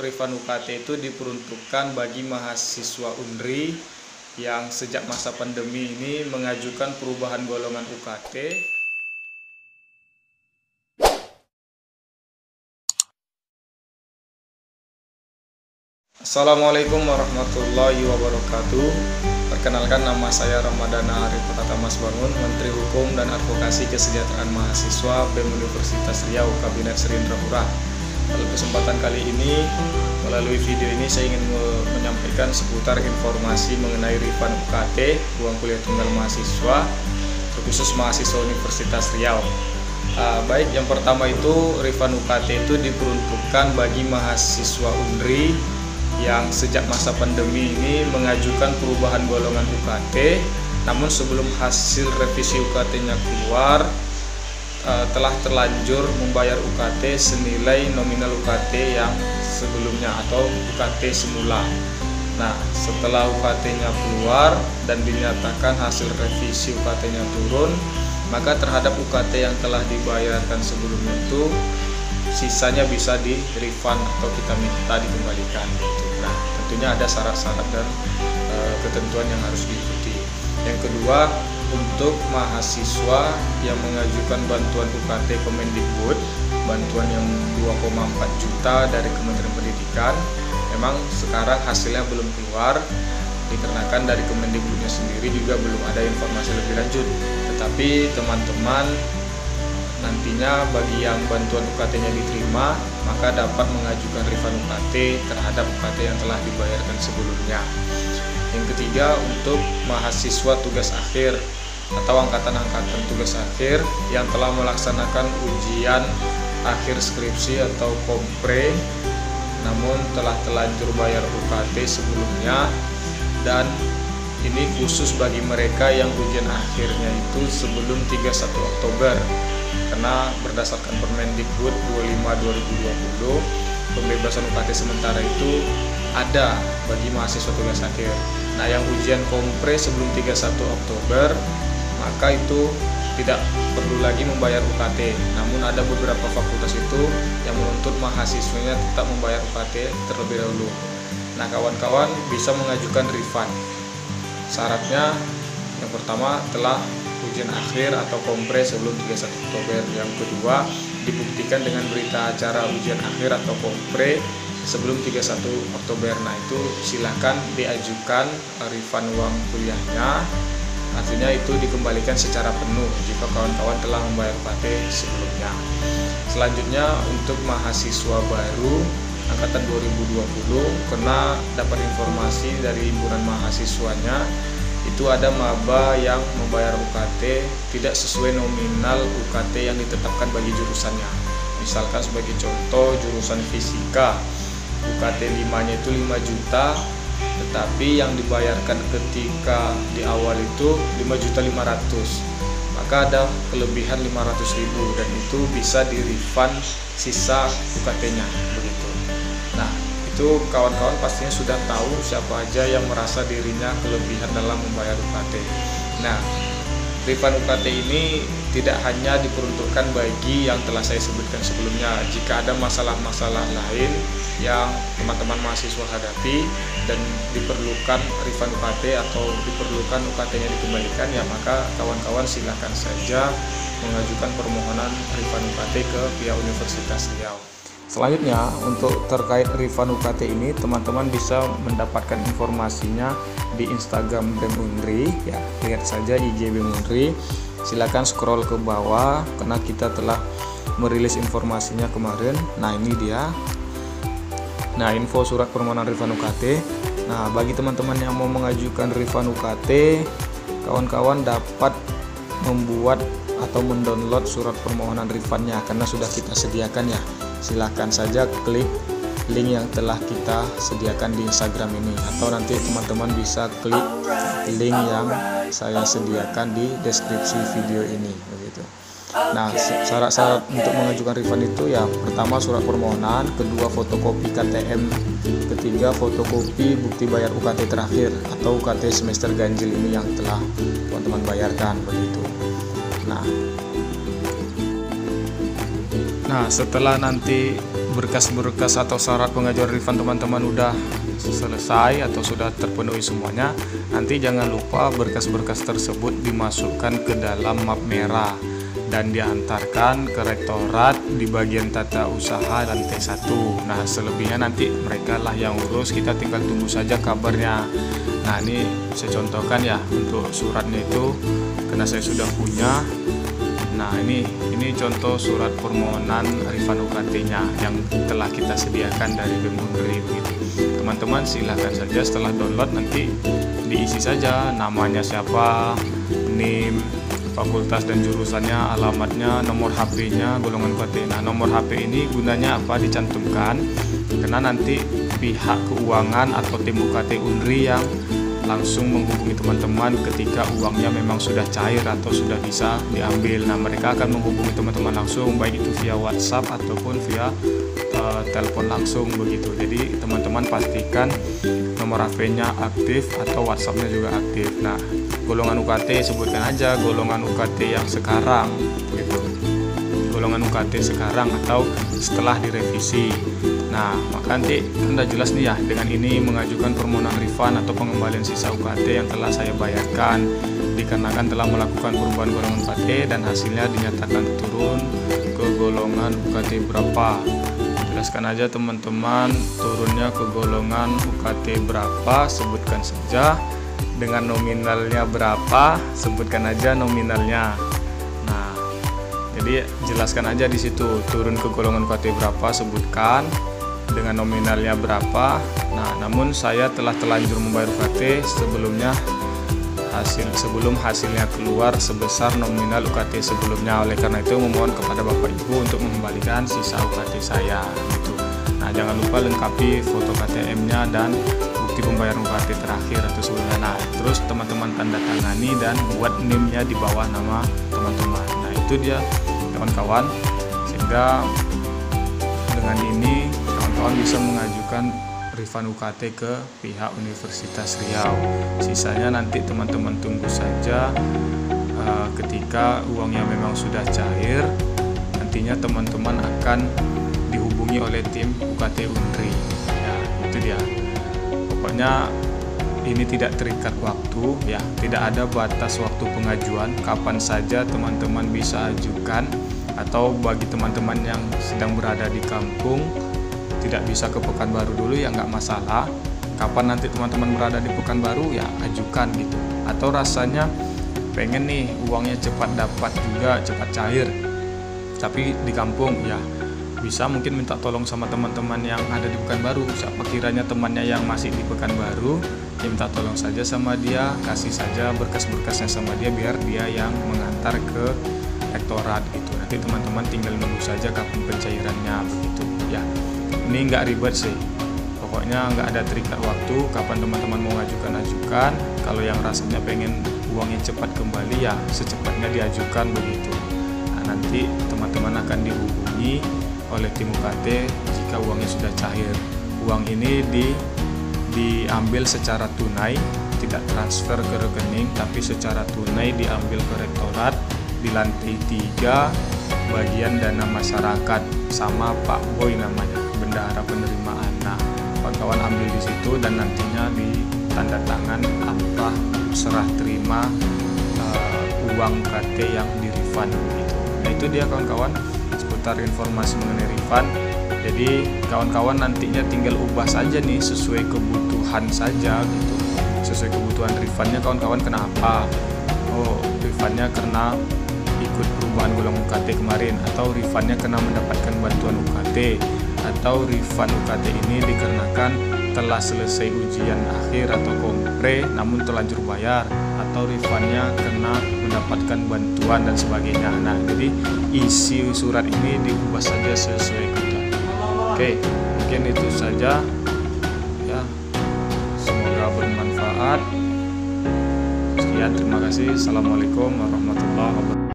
refund UKT itu diperuntukkan bagi mahasiswa UNRI yang sejak masa pandemi ini mengajukan perubahan golongan UKT. Assalamualaikum warahmatullahi wabarakatuh. Perkenalkan, nama saya Ramadana Arif Mas Bangun, Menteri Hukum dan Advokasi Kesejahteraan Mahasiswa BEM Universitas Riau, Kabinet Serindra Hura. Pada kesempatan kali ini, melalui video ini saya ingin menyampaikan seputar informasi mengenai refund UKT, uang kuliah tunggal mahasiswa, terkhusus mahasiswa Universitas Riau. Baik, yang pertama itu refund UKT itu diperuntukkan bagi mahasiswa UNRI yang sejak masa pandemi ini mengajukan perubahan golongan UKT, namun sebelum hasil revisi UKT-nya keluar, telah terlanjur membayar UKT senilai nominal UKT yang sebelumnya atau UKT semula. Nah, setelah UKT-nya keluar dan dinyatakan hasil revisi UKT-nya turun, maka terhadap UKT yang telah dibayarkan sebelumnya itu sisanya bisa di refund atau kita minta dikembalikan gitu. Nah, tentunya ada syarat-syarat dan ketentuan yang harus diikuti. Yang kedua, untuk mahasiswa yang mengajukan bantuan UKT Kemendikbud, bantuan yang 2,4 juta dari Kementerian Pendidikan, memang sekarang hasilnya belum keluar dikarenakan dari Kemendikbudnya sendiri juga belum ada informasi lebih lanjut. Tetapi teman-teman nantinya bagi yang bantuan UKT-nya diterima, maka dapat mengajukan refund UKT terhadap UKT yang telah dibayarkan sebelumnya. Yang ketiga, untuk mahasiswa tugas akhir atau angkatan-angkatan tugas akhir yang telah melaksanakan ujian akhir skripsi atau kompre, namun telah terlanjur bayar UKT sebelumnya, dan ini khusus bagi mereka yang ujian akhirnya itu sebelum 31 Oktober. Karena berdasarkan Permendikbud 25/2020, pembebasan UKT sementara itu ada bagi mahasiswa tugas akhir. Nah, yang ujian kompre sebelum 31 Oktober, maka itu tidak perlu lagi membayar UKT. Namun ada beberapa fakultas itu yang menuntut mahasiswanya tetap membayar UKT terlebih dahulu. Nah, kawan-kawan bisa mengajukan refund. Syaratnya yang pertama telah ujian akhir atau kompre sebelum 31 Oktober. Yang kedua, dibuktikan dengan berita acara ujian akhir atau kompre sebelum 31 Oktober. Nah, itu silakan diajukan refund uang kuliahnya. Artinya itu dikembalikan secara penuh jika kawan-kawan telah membayar UKT sebelumnya. Selanjutnya, untuk mahasiswa baru angkatan 2020, karena dapat informasi dari himpunan mahasiswanya, itu ada maba yang membayar UKT tidak sesuai nominal UKT yang ditetapkan bagi jurusannya. Misalkan sebagai contoh, jurusan fisika UKT 5-nya itu 5 juta, tetapi yang dibayarkan ketika di awal itu 5.500.000, maka ada kelebihan 500.000 dan itu bisa di refund sisa UKT-nya begitu. Nah, itu kawan-kawan pastinya sudah tahu siapa aja yang merasa dirinya kelebihan dalam membayar UKT. Nah, refund UKT ini tidak hanya diperuntukkan bagi yang telah saya sebutkan sebelumnya. Jika ada masalah-masalah lain yang teman-teman mahasiswa hadapi dan diperlukan refund UKT atau diperlukan UKT-nya dikembalikan, ya maka kawan-kawan silakan saja mengajukan permohonan refund UKT ke pihak Universitas Riau. Selanjutnya, untuk terkait refund UKT ini, teman-teman bisa mendapatkan informasinya di Instagram BEM Unri, ya, lihat saja IG BEM Unri. Silakan scroll ke bawah karena kita telah merilis informasinya kemarin. Nah, ini dia. Nah, info surat permohonan refund UKT. Nah, bagi teman-teman yang mau mengajukan refund UKT, kawan-kawan dapat membuat atau mendownload surat permohonan refundnya karena sudah kita sediakan ya. Silakan saja klik link yang telah kita sediakan di Instagram ini, atau nanti teman-teman bisa klik link yang saya sediakan di deskripsi video ini begitu. Nah, syarat-syarat untuk mengajukan refund itu ya, pertama surat permohonan, kedua fotokopi KTM, ketiga fotokopi bukti bayar UKT terakhir atau UKT semester ganjil ini yang telah teman-teman bayarkan begitu. Nah, setelah nanti berkas-berkas atau syarat pengajuan refund teman-teman udah selesai atau sudah terpenuhi semuanya, nanti jangan lupa berkas-berkas tersebut dimasukkan ke dalam map merah dan diantarkan ke rektorat di bagian tata usaha lantai 1. Nah, selebihnya nanti mereka lah yang urus, kita tinggal tunggu saja kabarnya. Nah, ini saya contohkan ya untuk suratnya itu, karena saya sudah punya. Nah, ini contoh surat permohonan refund UKT-nya yang telah kita sediakan dari BEM Unri begitu. Teman-teman silahkan saja setelah download nanti diisi saja namanya siapa, NIM, fakultas dan jurusannya, alamatnya, nomor HP-nya, golongan UKT. Nah, nomor HP ini gunanya apa dicantumkan karena nanti pihak keuangan atau tim UKT Unri yang langsung menghubungi teman-teman ketika uangnya memang sudah cair atau sudah bisa diambil. Nah, mereka akan menghubungi teman-teman langsung, baik itu via WhatsApp ataupun via telepon langsung begitu. Jadi teman-teman pastikan nomor HP-nya aktif atau WhatsApp-nya juga aktif. Nah, golongan UKT sebutkan aja golongan UKT yang sekarang gitu. Golongan UKT sekarang atau setelah direvisi. Nah, maka nanti udah jelas nih ya, dengan ini mengajukan permohonan refund atau pengembalian sisa UKT yang telah saya bayarkan dikarenakan telah melakukan perubahan golongan UKT dan hasilnya dinyatakan turun ke golongan UKT berapa. Jelaskan aja teman-teman turunnya ke golongan UKT berapa, sebutkan saja. Dengan nominalnya berapa, sebutkan aja nominalnya. Nah, jadi jelaskan aja di situ turun ke golongan UKT berapa, sebutkan dengan nominalnya berapa. Nah, namun saya telah terlanjur membayar UKT sebelumnya sebelum hasilnya keluar sebesar nominal UKT sebelumnya. Oleh karena itu memohon kepada Bapak Ibu untuk mengembalikan sisa UKT saya gitu. Nah, jangan lupa lengkapi foto KTM-nya dan bukti pembayaran UKT terakhir atau sebelumnya. Nah, terus teman-teman tanda tangani dan buat NIM-nya di bawah nama teman-teman. Nah, itu dia kawan-kawan, sehingga dengan ini kawan-kawan bisa mengajukan refund UKT ke pihak Universitas Riau. Sisanya nanti teman-teman tunggu saja ketika uangnya memang sudah cair, nantinya teman-teman akan dihubungi oleh tim UKT Unri. Ya, itu dia. Pokoknya ini tidak terikat waktu ya, tidak ada batas waktu pengajuan, kapan saja teman-teman bisa ajukan. Atau bagi teman-teman yang sedang berada di kampung tidak bisa ke Pekanbaru dulu ya nggak masalah, kapan nanti teman-teman berada di Pekanbaru ya ajukan gitu. Atau rasanya pengen nih uangnya cepat dapat juga, cepat cair tapi di kampung ya bisa mungkin minta tolong sama teman-teman yang ada di Pekanbaru. Siapa kiranya temannya yang masih di Pekanbaru, ya minta tolong saja sama dia, kasih saja berkas-berkasnya sama dia biar dia yang mengantar ke rektorat gitu. Nanti teman-teman tinggal nunggu saja kapan pencairannya begitu ya. Ini nggak ribet sih, pokoknya nggak ada terikat waktu, kapan teman-teman mau ajukan. Kalau yang rasanya pengen uangnya cepat kembali ya secepatnya diajukan begitu. Nah, nanti teman-teman akan dihubungi oleh tim UKT jika uangnya sudah cair. Uang ini diambil secara tunai, tidak transfer ke rekening, tapi secara tunai diambil ke rektorat di lantai 3 bagian dana masyarakat sama Pak Boy namanya, bendahara penerimaan. Nah, kawan-kawan ambil di situ dan nantinya ditanda tangan apa serah terima uang UKT yang di refund gitu. Nah, itu dia kawan-kawan seputar informasi mengenai refund. Jadi kawan-kawan nantinya tinggal ubah saja nih sesuai kebutuhan saja gitu. Sesuai kebutuhan refundnya kawan-kawan kenapa? Oh, refundnya karena ikut perubahan golongan UKT kemarin, atau refundnya karena mendapatkan bantuan UKT, atau refund UKT ini dikarenakan telah selesai ujian akhir atau kompre namun terlanjur bayar, atau refundnya karena mendapatkan bantuan dan sebagainya. Nah, jadi isi surat ini diubah saja sesuai kebutuhan. Oke, mungkin itu saja ya, semoga bermanfaat. Sekian, terima kasih. Assalamualaikum warahmatullahi wabarakatuh.